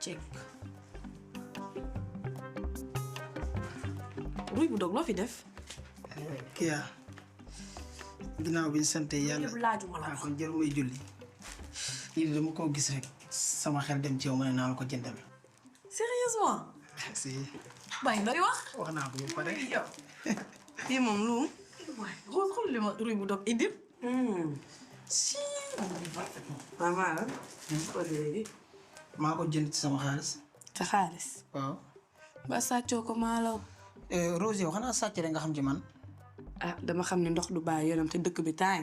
Check. Ruy bu dog loo fi def. Kia ginnaaw bi ñu sant yàlla yëpp laajuma la kon jël may julli lii dama koo gis rek sama xel dem ci yow ma ne naa la ko jëndal. sérieusement. si. bàyyi looy wax. wax naa ko ba pare. fii moom lu waay xool li ma ruy bu dog indil. si. maman ko léegi. maa ko jënd ci sama xaalis. sa xaalis. waaw. ba sàccoo ko maalaw. Rose yow xanaa sàcc rek nga xam ci man. ah dama xam ne ndox du bàyyi yoonam te dëkk bi taay.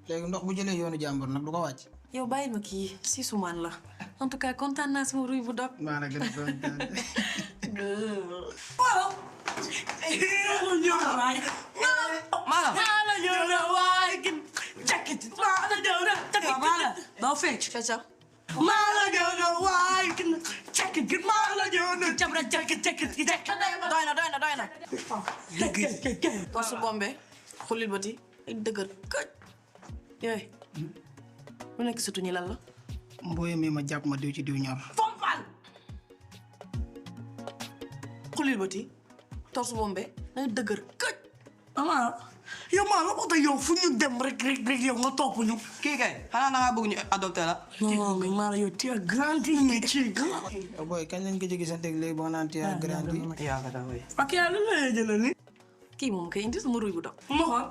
léegi ndox bu jëlee yoonu jàmbur nag du ko wàcc. yow bàyyi ma kii si sumaan la en tout cas kontaan naa sama ruy bu dog. maa la gën a kontaan. waaw. maanaam. doo fecc. feccal. doy na. torsu bombe xulil bati ay dëgër këj yooyu lu nekk si tuñi lan la. mbooye mi ma jàpp ma diw ci diw ñor. fompal xulil bati torsu bombe ay dëgër këj. Mama yow maa la ko tax yow fu ñu dem rek yow nga topp ñu. kii kay xanaa da ngaa bëgg ñu adopté la. non mais maa la yow tu as grandi mais tu es grand. booy kañ lañ ko jógee sa dégg léegi boo naan tu as grandi. ak yaa lu lay jëlee nii. kii moom kay indi sama ruy bu dog. ma xool.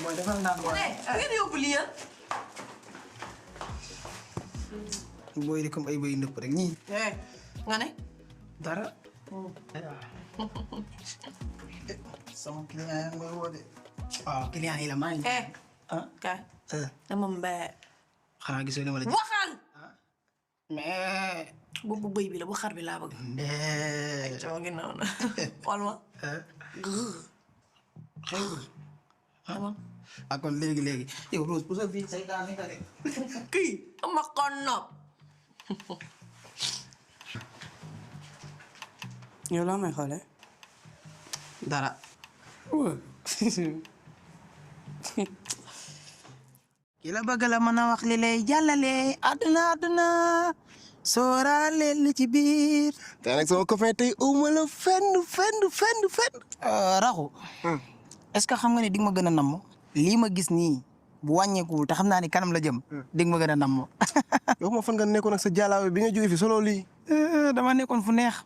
booy defal naa ko. ngeen yóbbu lii yéen. booy di comme ay bëy ndëpp rek ñii. nga ne. dara. sama client yaa ngi may woo de. waaw client yi la maa ngi. ah kay. dama mbee. xanaa gisoo li ma la. waxal. mais. boobu bëy bi la bu xar bi laa bëgg. mais. sama ginnaaw na xool ma. xew. ah kon léegi yow Rose pour sa vie say daa nekk de. kii ama ko nopp. yow loo may xoolee. dara. ki la bëgg la mën a wax li lay jàllale àdduna sóoraale li ci biir. te nag sama copain tey uma la fenn. Raxu. est-ce que xam nga ne di nga ma gën a namm. lii ma gis nii bu wàññeekuwul te xam naa ni kanam la jëm. di nga ma gën a namm. yow ma fan nga nekkoon ak sa jaalaawe bi nga jógee fi solo lii. dama nekkoon fu neex.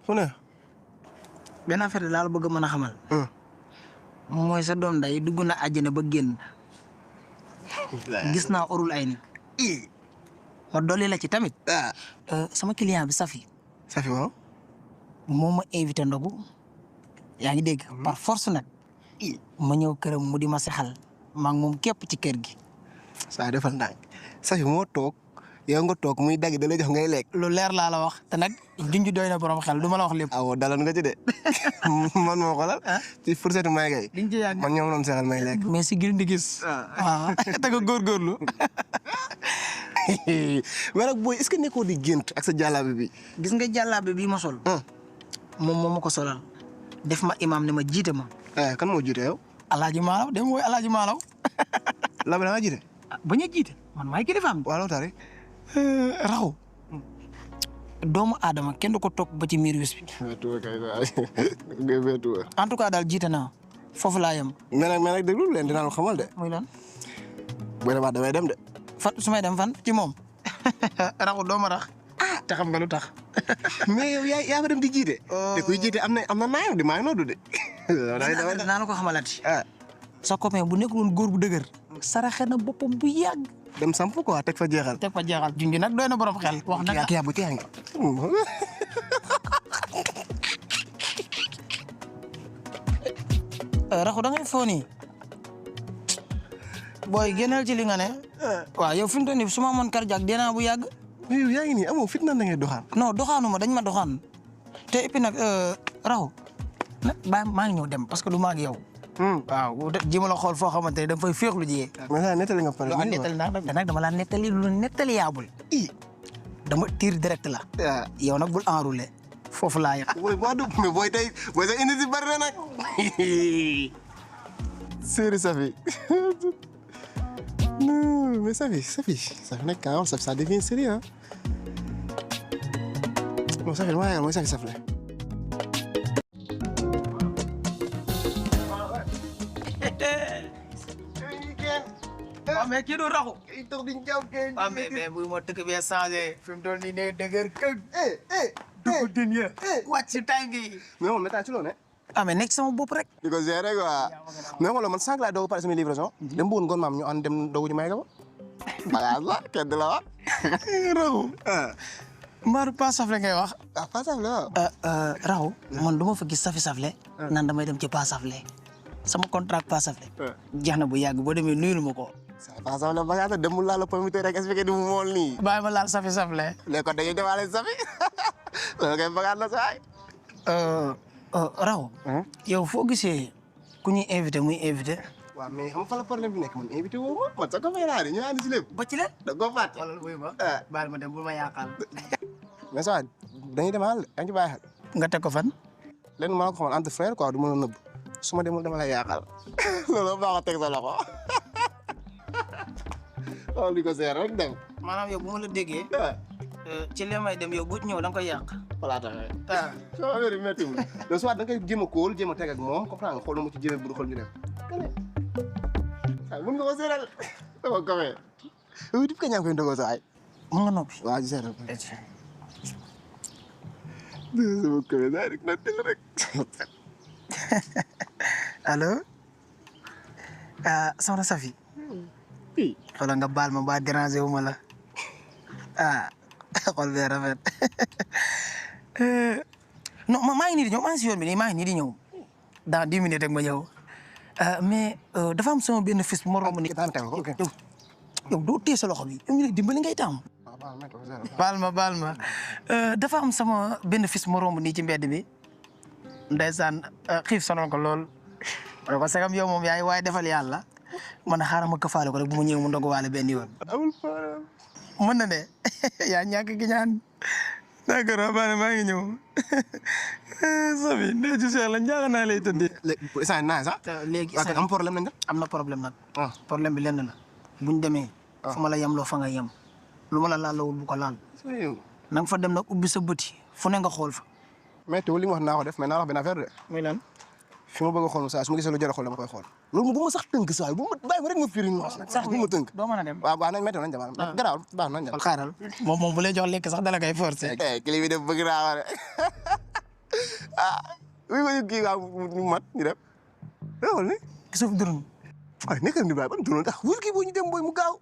fu ne. benn affaire laa la bëgg a mën a xamal. mooy sa doom day dugg na àjjana ba génn. gis naa orul ay nit. ma dolli la ci tamit. sama client bi Safi. Safi waaw. moo ma invité ndogu. yaa ngi dégg par force nag. ma ñëw këram mu di ma sexal. maa ngi moom képp ci kër gi. saa defal ndànk Safi moo toog yow nga toog muy dagg da lay jox ngay lekk. lu leer laa la wax te nag junj doy na borom xel du ma la wax lépp. awo daloon nga ci de man moo xoolal. ci fourchette may gay. diñ ci yàgg man ñoom doon sexal may lekk. mais si gir di gis. waaw te nga góorgóorlu. mais nag booy est-ce que nekkoo di gént ak sa jàllaabe bi. gis nga jàllaabe bii ma sol. moom moo ma ko solal. def ma imam ne ma jiite ma. kan moo jiite yow. Alaaji Maalaw dem mooy Alaaji Maalaw. la bi da nga jiite. bañ a jiite man maay kilifaam. waaw tari. Raxu. doomu aadama kenn du ko topp ba ci miir wis bi. en tout cas daal jiite naa foofu laa yem. mais nag déglu leen dinaa la xamal de. muy lan. booy demaat damay dem de. fan su may dem fan ci moom. Raxu doo ma rax. te xam nga lu tax. mais yow yaa fa dem di jiite. te kuy jiite am na naayam di maa ngi noddu de. naa la ko xamalati. sa copain bu nekkul woon góor bu dëgër. saraxe na boppam bu yàgg. dem samp quoi teg fa jeexal. teg fa jeexal junj nag doy na borom xel. wax nag kii yaa ba kii yaa ngi. Raxu da ngay foo nii. booy génneel ci li nga ne. waaw yow fi mu toll nii su ma amoon cardiaque dee naa bu yàgg. mais yow yaa ngi nii amoo fit nan da ngay doxaan. non doxaanuma dañ ma doxaan. te et puis nag Raxu nag maa ngi ñëw dem parce que du ma ak yow. waaw ji ma la xool foo xamante ne da nga fay féexlu ji. mais nag nettali nga pare. waaw nettali naa nag dama laa nettali lu nettali yaabul. dama tir direct la. yow nag bul enroulé. foofu laa yàq. booy boo dugg mais booy tey booy sa indi si bari na nag. Séeri Safi. non mais Safi nag quand ça devient sérieux ah. non safle ma yaakaar mooy safle. waaw mais kii du raxu. kii toog di jàpp kii. waaw mais bu ma dëkk bi changé fi mu toll nii ne dëgër kër. dugg din ya. wàcc si tànk yi. mais moom métti ci loolu ne. ah mais nekk sama bopp rek. di ko gérer quoi. mais xoolal man sànq laa doog a pare sama livraison. dem bëggoon ngoon maam ñu ànd dem dogu ñu may ga ba. bagage la kenn du la wax. raxu. Mbaaru pas safle ngay wax. ah pas safle waaw. raxu man du ma fa gis safle. naan damay dem ci pas safle. sama contrat pas safle. jeex na bu yàgg boo demee nuyul ma ko. pas safle bagage la demul laa la permettre rek expliqué di mu mool nii. bàyyi ma laal safle. léegi kon dañuy demaale safi loolu kay bagage la saay. raxu. yow foo gisee ku ñuy invité muy invité. waaw mais xam nga fa la problème bi nekk man invité woo ko man sax ko fay naa de ñu ànd si lépp. ba ci leen. da koo fàtte. wala wuy ma. baal ma dem bul ma yaakaar. mais ça dañuy demaal yaa ngi ci bàyyi xel. nga teg ko fan. lenn maa ko xamal entre frère quoi du ma la nëbb su ma demul dama lay yaakaar loolu baax a teg sa loxo waaw li ko seer rek dem. maanaam yow bu ma la déggee. ci li may dem yow bu ñëw da nga koy yàq. voilà taxee. soo affaire yi métti ma. donc soit da nga koy jéem a kóol jéem a teg ak moom comprendre nga xool nu mu ci jéem a bu xool ñu dem. waaw mën nga ko seeral dama ko fee. yow dip ka ñaa koy ndogoo sa ay. mën nga noppi. waaw ci seeral ko. sama kawee saa rek na teel rek. allo. soxna Safi. xoolal nga baal ma ba déranger wu ma la. xool bee rafet. non maa ngi nii di ñëw maa ngi si yoon bi nii maa ngi nii di ñëw. dans 10 minutes rek ma ñëw. mais dafa am sama benn fils bu ma romb nii. yow doo téye sa loxo bi yow ñu lay dimbali ngay taam. baal ma dafa am sama benn fils bu ma romb nii ci mbedd bi. ndeysaan xiif sonal ko lool. ma ne ko sagam yow moom yaay waaye defal yàlla. man xaaral ma këfaale ko rek bu ma ñëw mu ndogu waale benn yoon. amul problème. mën na de yaa ñàkk gi ñaan. d'accord maa ngi ñëw. Safi ndey ci Cheikh la njaaga naa lay tëddee. léegi saa naa sax. léegi waaw am problème nañ am na problème nag. problème bi lenn la. buñ demee. fu ma la yem loo fa nga yem. lu ma la laalawul bu ko laal. na nga fa dem nag ubbi sa bëti fu ne nga xool fa. mais teewul li mu wax naa ko def mais naa wax benn affaire de. muy lan. fi ma bëgg a xool saa su ma gisee lu jar a xool dama koy xool. loolu bu ma sax tënk saa yi bu ma bàyyi ma rek ma firi ñu wax sax bu ma tënk. doo mën a dem waaw nañ météo nañ dem garaaw baax nañ dem. xaaral moom bu lay jox lekk sax dala koy forcé. kili bi def bëgg naa war oui ma kii waaw ñu mat ñu dem. loolu ni. gisoo durun. waaye nekkal ni baay ban durun tax wul kii boo ñu dem booy mu gaaw.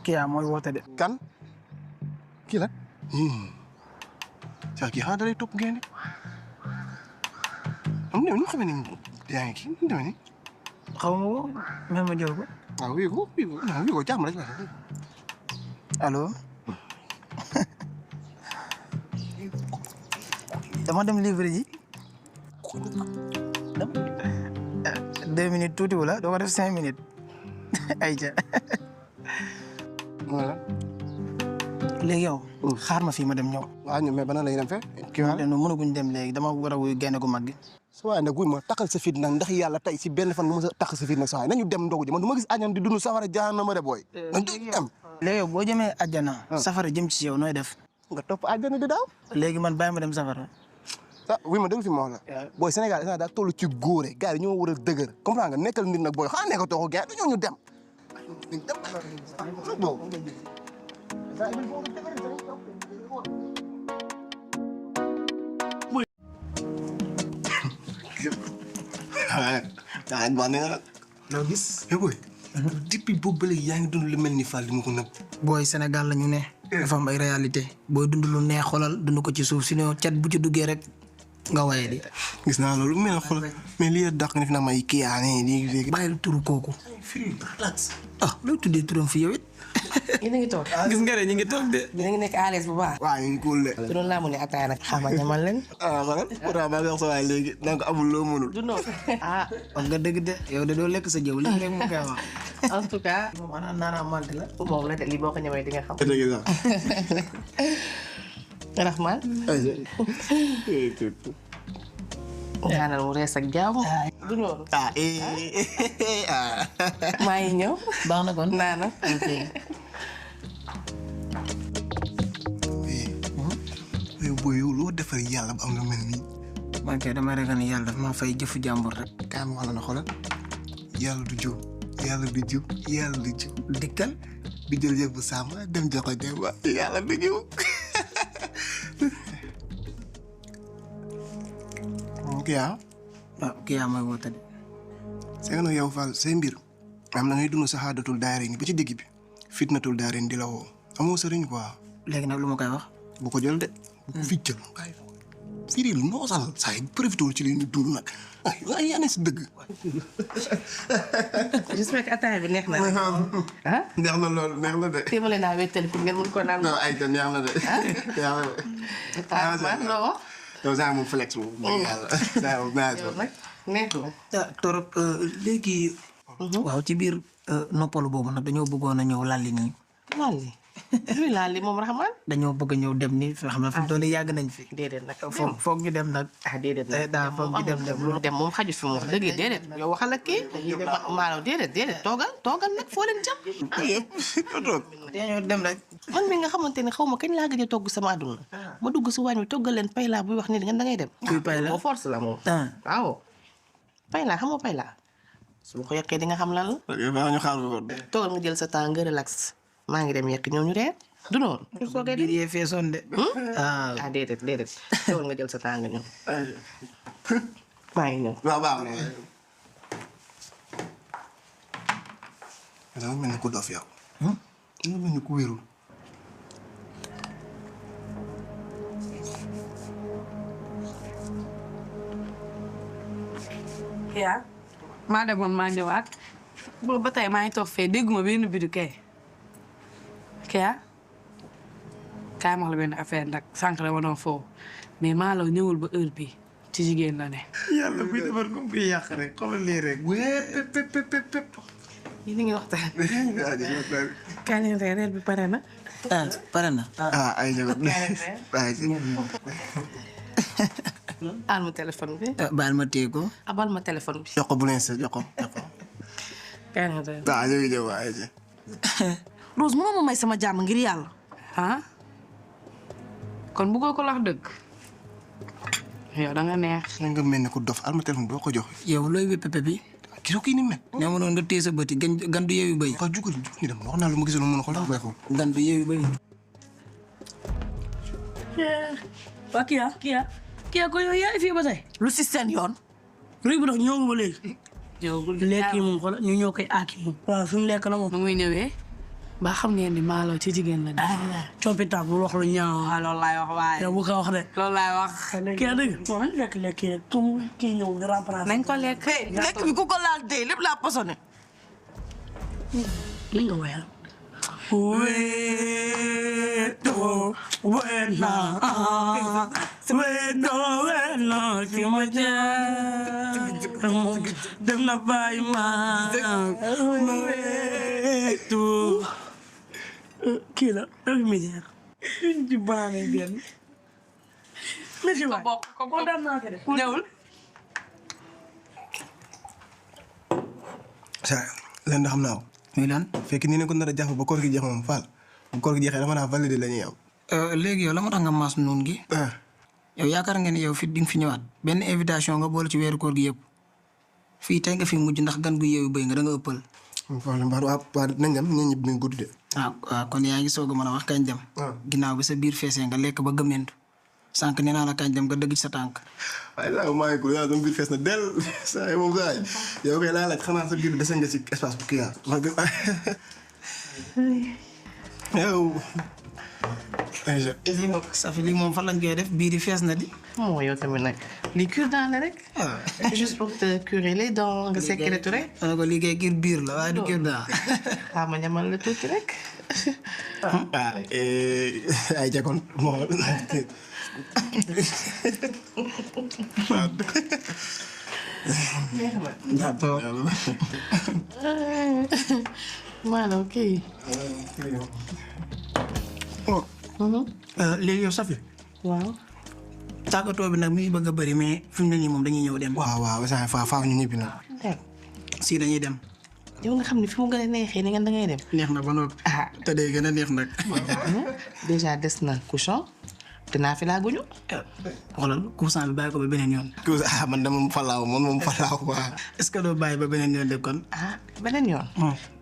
kii mooy woote de. kan kii la. saa kii xanaa da lay topp ngeen am na ñu xam ne yaa ngi kii ñu demee nii. xaw ma woo même ma jël ko. waaw wii ko jàmm rek la. allo. dama dem livrer ji. 2 minutes tuuti wala doo ko def 5 minutes. ayca. voilà. léegi yow. xaar ma fii ma dem ñëw. waaw ñu mais bana lay dem fee. kii wax dëgg mënaguñ dem léegi dama war a wuyu gaynde gu mag gi. su waaye nag guy ma takkal sa fit nag ndax yàlla tey si benn fan nga mës a takk sa fit nag saa yi nañu dem ndogu ji man du ma gis àjjana di dund safara jahannama de booy. léegi yow boo jëmee àjjana. safara jëm ci yow nooy def. nga topp àjjana di daaw. léegi man bàyyi ma dem safara. ah oui ma dégg fi ma wax la. booy Sénégal instant daa toll ci góore gars yi ñoo war a dëgër comprendre nga nekkal nit nag booy xanaa nekkatoo ko gars yi dañoo ñu dem. ah baax na la. loo gis. mais booy. depuis boobu ba léegi yaa ngi dund lu mel ni Fall di ma ko nëbb. booy Sénégal la ñu ne. dafa am ay réalité booy dund lu neex xolal dund ko ci suuf sinon cat bu ci duggee rek nga waye di. gis naa loolu mel na xol mais lii dàq nga fi naan may kii yaa ne lii. bàyyil turu kooku. relax. ah looy tuddee turam fi yow it. yéen a ngi toog. gis nga de ñu ngi toog de. yéen a ngi nekk à l'aise bu baax. waaw ñu ngi cool de. su doon laa mu ne ataaya nag xamal ñamal leen. ah xanaa pourtant maa ngi wax sa waay léegi donc amul loo mënul. du noonu. ah wax nga dëgg de yow de doo lekk sa jëw léegi rek mu koy wax. en tout cas. moom ana naanaa mante la. moom la de lii boo ko ñamee di nga xam. dëgg la. Rahman. ñaanal mu rees ak jaamu. du noonu. ah maa ngi ñëw. baax na kon. naana. yow booy yow loo defar yàlla ba am na mel nii. man kay dama ragal ni yàlla daf maa fay jëfu jàmbur rek. kaay ma wax la na xoolal yàlla du jiw yàlla du jiw yàlla du jiw dikkal du jël yëg bu sàmm dem jox ko Demba yàlla du jiw. Kya Kya mooy woote de. c'est que nag yow Fall say mbir am na ngay dund sa xaadatul daare ni ba ci digg bi fitnatul daare di la woo amoo sëriñ quoi. léegi nag lu ma koy wax. bu ko jël de. bu ko fi jël waaye firil noosal saa yi profité ci li ñu dund nag ay yaa ne si dëgg. j'espère que ataaya bi neex na. ah neex na loolu neex na de. téemale naa wéttali pour ngeen mun ko naan. non ay te neex na de. neex na de. man loo. yow saa moom flex moom. saa moom naaj yow nag neex na. torop léegi. waaw ci biir noppalu boobu nag dañoo bëggoon a ñëw lalli nii. lalli luy lalli moom Rahman. dañoo bëgg a ñëw dem ni xam na fi mu toll nii yàgg nañ fi. déedéet nag foog ñu dem nag. déedéet nag daa foog ñu dem moom dem moom xaju fi mu wax dëgg déedéet yow waxal ak kii maanaam déedéet toogal nag foo leen jàpp. dañoo dem rek. man mi nga xamante ne xaw ma kañ laa gëj a togg sama àdduna ma dugg si waañ bi toggal leen pay laa buy wax ni ngeen da ngay dem. kuy pay la moo force la moom. waaw pay laa xam nga pay laa su ma ko yekkee di nga xam lan la. ñu xaar ko. toogal nga jël sa temps nga relax maa ngi dem yekk ñëw ñu reer du noonu. biir yee feesoon de. ah déedéet toogal nga jël sa temps nga ñëw. maa ngi ñëw. waaw baax na. dama mel ni ku dof yow. dama mel ni ku wérul. yaa maa demoon maa ñëwaat boobu ba tey maa ngi toog fee dégguma benn bidu kay Kya kaay ma wax la benn affaire nag sànq la ma doon foofu mais maa la ñëwul ba heure bi ci jigéen la ne. yàlla buy defar ko kuy yàq rek xoolal lii rek. pep. yéen a ngi waxtaan. kaay leen reer bi pare na. pare na. ay jago. aal ma téléphone bi. baal ma téye ko. abal ma téléphone bi. jox ko bu leen sa jox ko. kaay leen reer. waaw jërëjëf waay. Rose mënoo ma may sama jàmm ngir yàlla. ah kon bëggoo ko wax dëgg yow da nga neex. nga mel ni ku dof alma téléphone doo ko jox. yow looy wépp pepe bi. gisoo kii ni mel. nee ma noonu nga téye sa bët yi gan du yeewu bëy. waaw jugal ñu dem wax naa lu ma gisoon mën a xool ndax ko. gan du yeewu bëy. waa Kya ko yow yaa fii ba tey. lu si seen yoon. léegi bu dox ñëw nga ba léegi. yow lekk yi moom xoolal ñu ñëw koy aaki moom. waaw fi mu lekk na moom. nu muy ñëwee ba xam ngeen ni Malo ci jigéen la de. coppita bu wax lu ñaaw. waaw loolu laay wax waaye. yow bu ko wax de. loolu laay wax. Kya dëgg. bon nañ lekk yi rek comme kii ñëw nga remplacer. nañ ko lekk. lekk bi ku ko laal dee lépp laa posone. li nga wéyal. Weto wena ki ma jaar dem na bàyyi ma wetu kii la dafa mi jaar ci baane benn merci waay kontaan naa ko de ñëwul. saa leen da xam naa ko. muy lan. fekk nii ne ko nar a jàpp ba koor gi jeex moom Fall bu koor gi jeexee dama naa validé la ñuy yow. léegi yow la moo tax nga maas noonu gi. yow yaakaar nga ne yow fit di nga fi ñëwaat benn invitation nga boole ci weeru koor gi yëpp fii tey nga fi mujj ndax gan gu yeewu bëy nga da nga ëppal. problème waaw nañ dem ñun ñëpp nañ guddi de. waaw kon yaa ngi soog a mën a wax kañ dem. ginnaaw bi sa biir feesee nga lekk ba gëmmentu sànq nee naa la kañ dem nga dëgg ci sa tànk. waaye daal maa ngi ko yaa sama biir fees na del saa yi moom saa yi yow kay laa laaj xanaa sa biir dese nga ci espace bu kii yaa yow. Safi lii moom fan lañ koy def biir yi fees na di. moo yow tamit nag lii cure-dent la rek. juste pour te curer les dents nga sécréter rek. ma ne ko liggéey ngir biir la waaye du cure-dent. ma ñamal la tuuti rek. ay jagoon moo. Malo kii. léegi yow Safi. waaw. tàggatoo bi nag mi ngi bëgg a bëri mais fi mu ne nii moom dañuy ñëw dem. waaw saa yi faaw ñu ñibbi nag. si dañuy dem. yow nga xam ne fi mu gën a neexee ni ngeen da ngay dem. neex na ba noppi. te day gën a neex nag. déjà des na couchon te te naa fi laa guñu. xoolal cousin bi bàyyi ko ba beneen yoon. man de moom falaaw moom falaaw quoi. est-ce que doo bàyyi ba beneen yoon de kon. ah beneen yoon.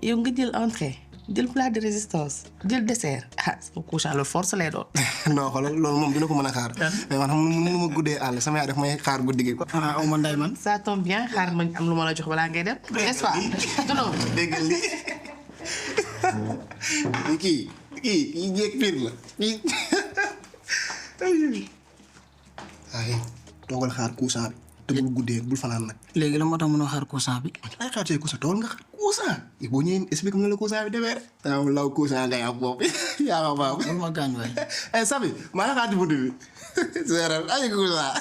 yow nga jël entrée jël plat de résistance jël dessert sama cousin la force lay doon. non xoolal loolu moom dina ko mën a xaar. mais man xam mënu ma guddee àll sama yaay daf may xaar guddi gi. ah aw ma nday man. ça tombe bien xaar ma am lu ma la jox balaa ngay dem. n'est-ce pas non. dégg nga lii kii jéeg pire la kii. ay toogal xaar cousin bi te bul guddee bul fanaan nag. léegi la moo tax mënoo xaar cousin bi. ay xaar see cousin toogal nga xaar cousin. boo ñëwee explique na la cousin bi demee rek. waaw law cousin ngay am boobu yaa ma baax. loolu ma gaañ waay. Safi maa ngi xaar ci buntu bi. seeral ay cousin.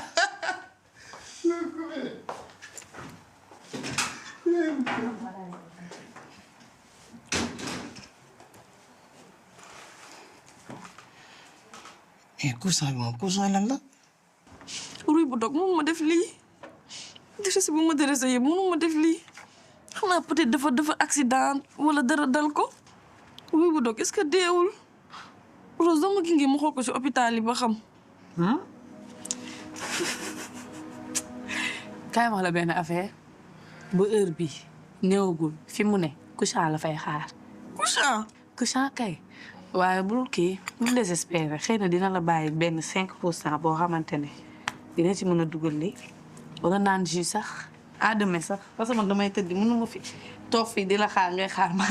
cousin bi moom cousin lan la. ruy bu dog mënu ma def lii dérese bu ma dérese yëpp mënu ma def lii xanaa peut-être dafa accident wala dara dal ko ruy bu dog est-ce que deewul Rose dama ginge ma xool ko ci hôpital yi ba xam. kaay wax la benn affaire bu heure bi ñëwagul fi mu ne cousin la fay xaar. cousin kay. waaye bul kii bul désespéré xëy na dina la bàyyi benn 5% boo xamante ne dina ci mën a dugal li wala naan jus sax à demain sax parce que man damay tëdd mënu ma fi toog fii di la xaar ngay xaar ma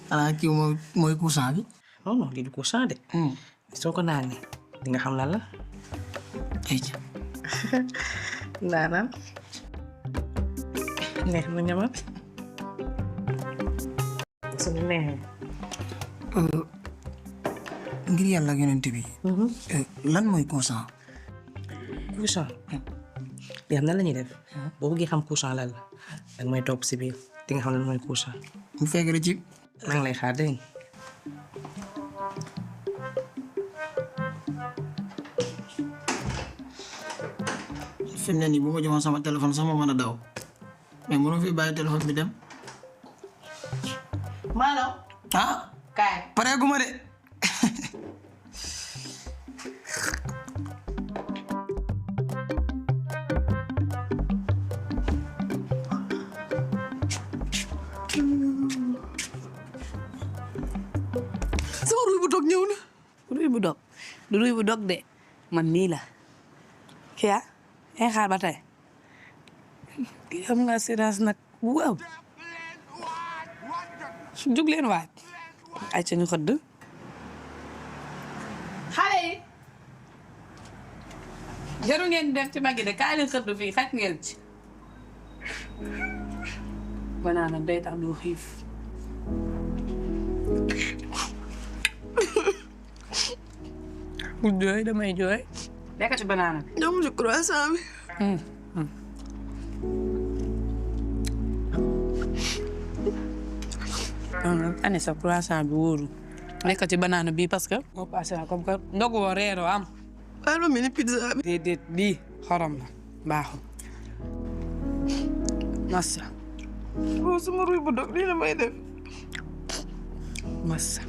xanaa kii mooy cousin bi. non non lii du cousin de. soo ko naanee di nga xam lan la. naanaan neex na ñamal suñu neexee. ngir yàlla ak yonent bi. lan mooy cousin. cousin. li xam nan la ñuy def. boo bëggee xam cousin lan la danga may topp si biir di nga xam lan mooy cousin. mu fekk rek ci. maa ngi lay xaar dégg nga. fi mu ne nii bu ma joxoon sama téléphone sax ma mën a daw mais mënoo fi bàyyi téléphone bi dem. Malo. ah. kaay. pareeguma de. sama ruy bu dog ñëw na. ruy bu dog du ruy bu dog de man nii la. Kia ay xaar ba tey kii am nga assurance nag bu waaw jóg leen waaj ay ca ñu xëdd xale yi jaru ngeen dem ci magi de kaay leen xëdd fii xaj ngeen ci banaana day tax doo xiif bu jooy damay jooy lekkati banaana bi ñoom ci croissant bi. ane sa croissant bi wóoru lekkati banaana bi parce que moo passé la comme que ndogu woo reeroo am baal ma mel ni pizza bi. déedéet bii xorom la baaxul massa sama ruy bu dog lii la may def. massa